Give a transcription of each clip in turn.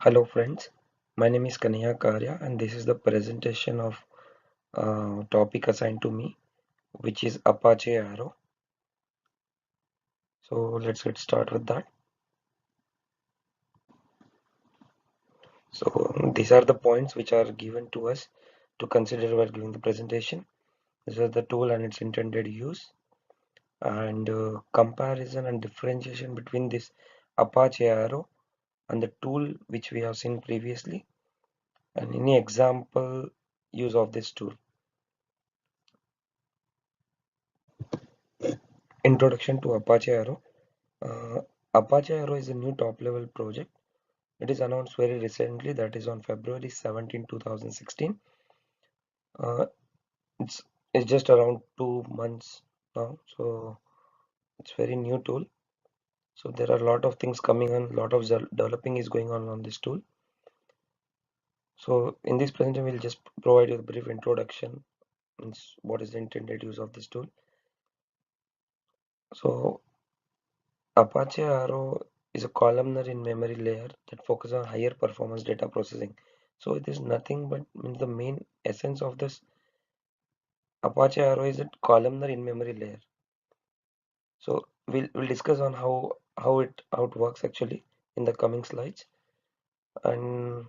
Hello friends, my name is Kanaya Karya and this is the presentation of topic assigned to me, which is Apache Arrow. So let's get started with that. So these are the points which are given to us to consider while giving the presentation. This is the tool and its intended use and comparison and differentiation between this Apache Arrow and the tool which we have seen previously and any example use of this tool. Introduction to Apache Arrow. Uh, Apache Arrow is a new top-level project. It is announced very recently, that is on February 17, 2016. Uh, it's it's just around 2 months now, so it's very new tool. So there are a lot of things coming on, a lot of developing is going on this tool. So in this presentation, we'll just provide you a brief introduction, means what is the intended use of this tool. So Apache Arrow is a columnar in memory layer that focuses on higher performance data processing. So it is nothing but means the main essence of this Apache Arrow is a columnar in memory layer. So we'll discuss on how it works actually in the coming slides. And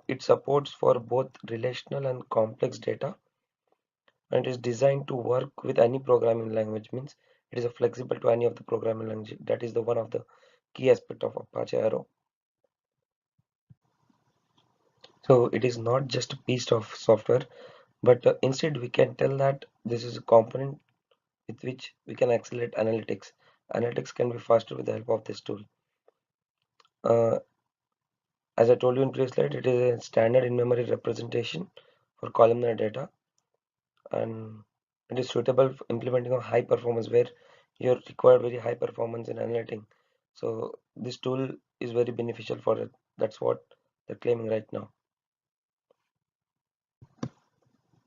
it supports for both relational and complex data and is designed to work with any programming language, means it is a flexible to any of the programming language. That is the one of the key aspect of Apache Arrow. So it is not just a piece of software, but instead we can tell that this is a component with which we can accelerate analytics. Analytics can be faster with the help of this tool. Uh, as I told you in previous slide, it is a standard in-memory representation for columnar data, and it is suitable for implementing a high performance where you require very high performance in analytic. So this tool is very beneficial for it. That's what they're claiming right now.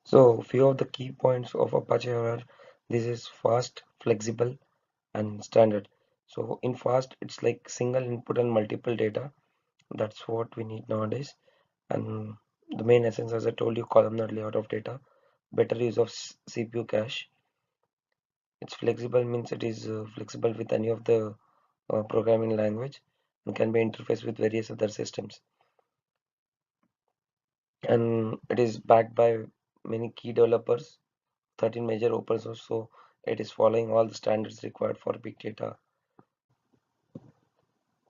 So few of the key points of Apache are this is fast, flexible, and standard. So in fast, it's like single input and multiple data. That's what we need nowadays. And the main essence, as I told you, columnar layout of data, better use of CPU cache. It's flexible means it is flexible with any of the programming language and can be interfaced with various other systems. And it is backed by many key developers, 13 major open source, so it is following all the standards required for big data.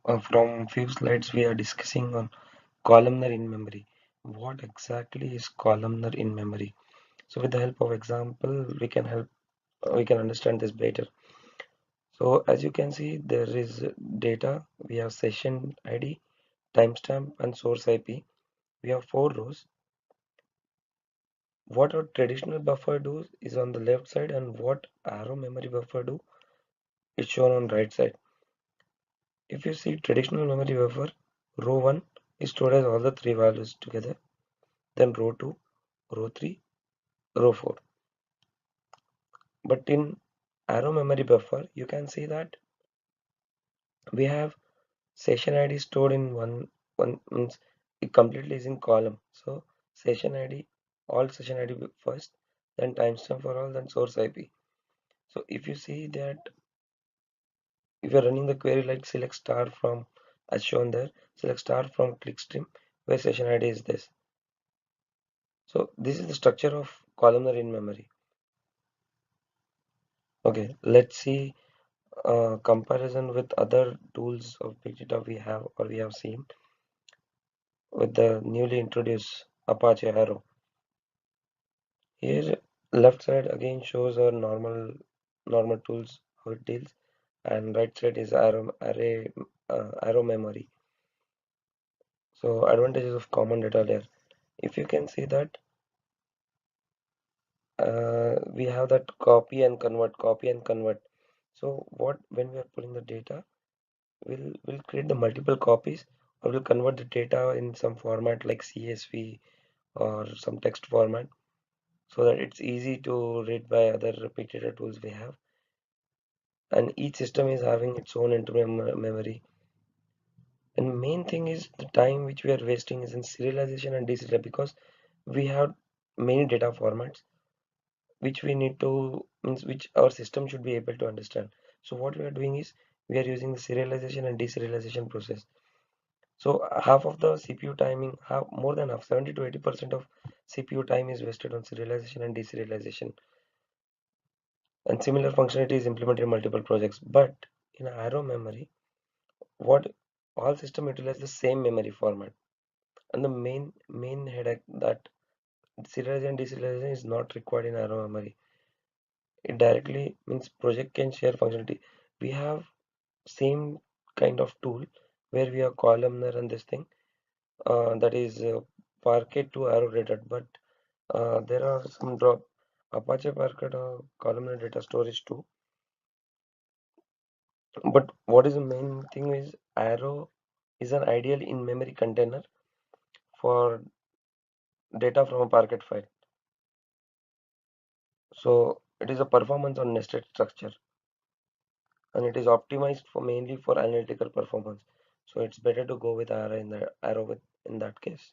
From few slides we are discussing on columnar in memory. What exactly is columnar in memory? So with the help of example we can understand this better. So as you can see, there is data, we have session ID, timestamp and source IP. We have four rows. What our traditional buffer does is on the left side, and what arrow memory buffer do is shown on right side. If you see traditional memory buffer, row 1 is stored as all the three values together, then row 2, row 3, row 4. But in arrow memory buffer, you can see that we have session ID stored in one means it completely is in column. So session ID, all session ID first, then timestamp for all, then source IP. So if you see that if you're running the query like select star from as shown there, select star from clickstream where session ID is this. So this is the structure of columnar in memory. Okay, let's see comparison with other tools of big data we have or we have seen with the newly introduced Apache Arrow. Here left side again shows our normal tools how it deals, and right side is arrow memory. So advantages of common data layer. If you can see that we have that copy and convert. So what when we are putting the data, we'll create the multiple copies or we'll convert the data in some format like CSV or some text format so that it's easy to read by other big data tools we have. And each system is having its own internal memory. And main thing is the time which we are wasting is in serialization and deserialization, because we have many data formats which we need to means which our system should be able to understand. So what we are doing is we are using the serialization and deserialization process. So half of the CPU timing, half, more than half, 70 to 80% of CPU time is wasted on serialization and deserialization. And similar functionality is implemented in multiple projects. But in Arrow memory, what all system utilize the same memory format. And the main headache that serialization and deserialization is not required in Arrow memory. It directly means project can share functionality. We have same kind of tool where we have columnar and this thing that is Parquet to Arrow data, but there are some drop Apache Parquet columnar data storage too. But what is the main thing is Arrow is an ideal in-memory container for data from a Parquet file. So it is a performance on nested structure, and it is optimized for mainly for analytical performance. So it's better to go with Arrow with in that case.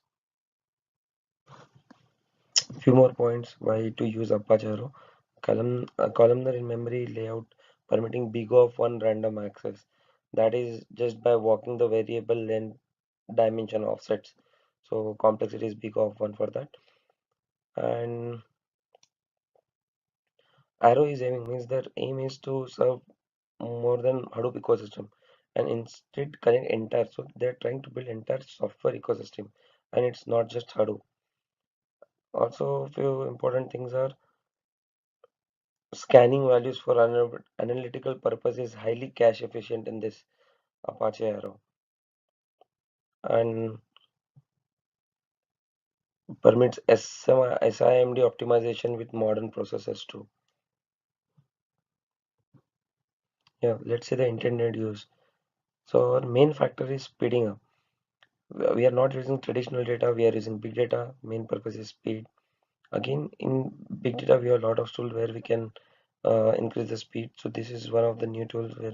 Few more points why to use Apache Arrow. Columnar in memory layout permitting big of one random access. That is just by walking the variable length dimension offsets. So complexity is big of one for that. And Arrow is aiming means their aim is to serve more than Hadoop ecosystem and instead connect entire. So they're trying to build entire software ecosystem, and it's not just Hadoop. Also, few important things are scanning values for analytical purpose is highly cache efficient in this Apache Arrow, and permits SIMD optimization with modern processors too. Yeah, let's say the intended use. So our main factor is speeding up. We are not using traditional data, we are using big data. Main purpose is speed. Again, in big data, we have a lot of tools where we can increase the speed. So this is one of the new tools where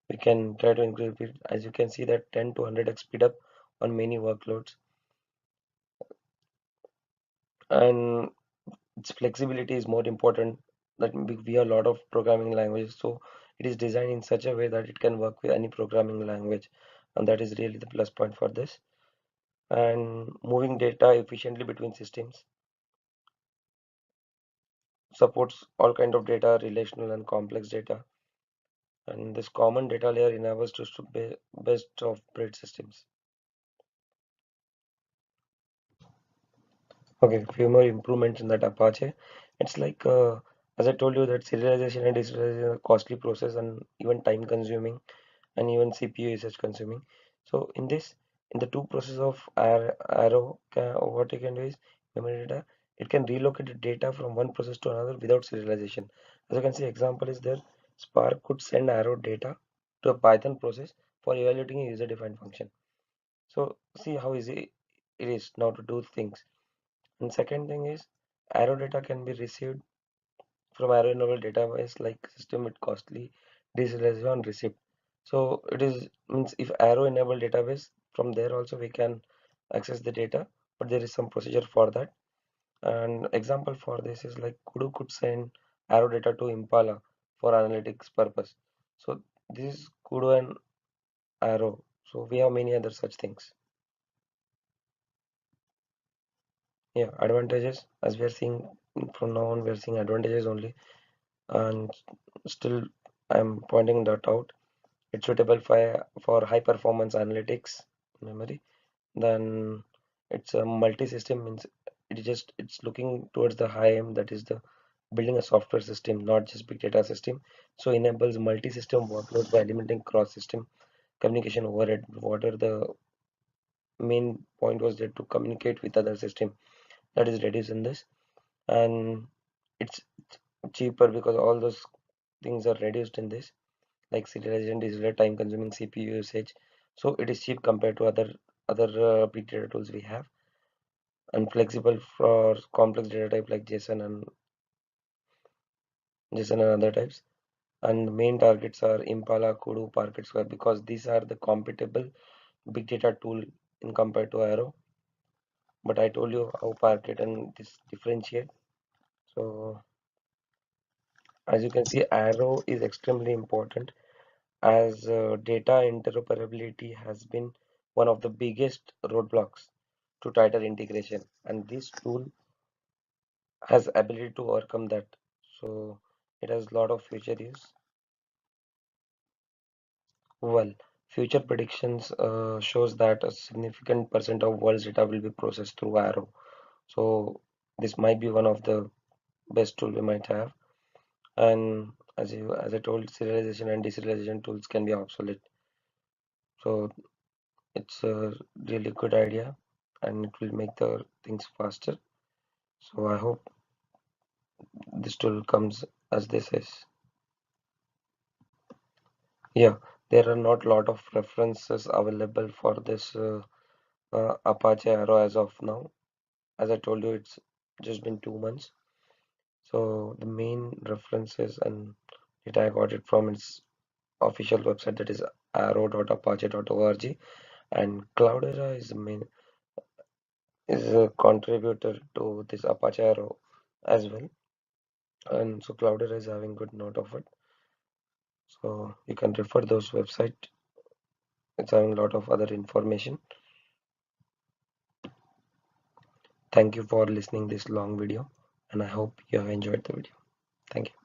we can try to increase speed. As you can see that 10 to 100x speed up on many workloads, and its flexibility is more important. That we have a lot of programming languages, so it is designed in such a way that it can work with any programming language, and that is really the plus point for this. And moving data efficiently between systems, supports all kind of data, relational and complex data, and this common data layer enables to be best of breed systems. Okay, few more improvements in that Apache. It's like as I told you that serialization and deserialization is a costly process and even time consuming and even CPU usage consuming. So in this, in the two process of Arrow, what you can do is memory data. It can relocate the data from one process to another without serialization. As you can see, example is there. Spark could send Arrow data to a Python process for evaluating a user-defined function. So see how easy it is now to do things. And second thing is Arrow data can be received from Arrow enabled database like system with costly deserialization on receipt. So it is means if Arrow enabled database, from there also we can access the data, but there is some procedure for that. And example for this is like Kudu could send Arrow data to Impala for analytics purpose. So this is Kudu and Arrow. So we have many other such things. Yeah, advantages as we are seeing from now on, we are seeing advantages only, and still I'm pointing that out. It's suitable for high performance analytics memory. Then it's a multi-system means it's looking towards the high end, that is the building a software system, not just big data system. So enables multi-system workloads by eliminating cross-system communication overhead. What are the main point was there to communicate with other system, that is reduced in this. And it's cheaper because all those things are reduced in this, like serialization, digital time consuming CPU usage. So it is cheap compared to other big data tools we have, and flexible for complex data type like JSON and other types. And main targets are Impala, Kudu, Parquet Square because these are the compatible big data tool in compared to Arrow. But I told you how Parquet and this differentiate. So as you can see, Arrow is extremely important as data interoperability has been one of the biggest roadblocks to tighter integration, and this tool has ability to overcome that. So it has a lot of future use. Well, future predictions shows that a significant percent of world's data will be processed through Arrow. So this might be one of the best tool we might have. And as I told, serialization and deserialization tools can be obsolete. So it's a really good idea, and it will make the things faster. So I hope this tool comes as this is. Yeah, there are not a lot of references available for this Apache Arrow as of now. As I told you, it's just been 2 months. So the main references and data I got it from its official website, that is arrow.apache.org, and Cloudera is a contributor to this Apache Arrow as well. And so Cloudera is having good note of it. So you can refer those website. It's having a lot of other information. Thank you for listening this long video, and I hope you have enjoyed the video. Thank you.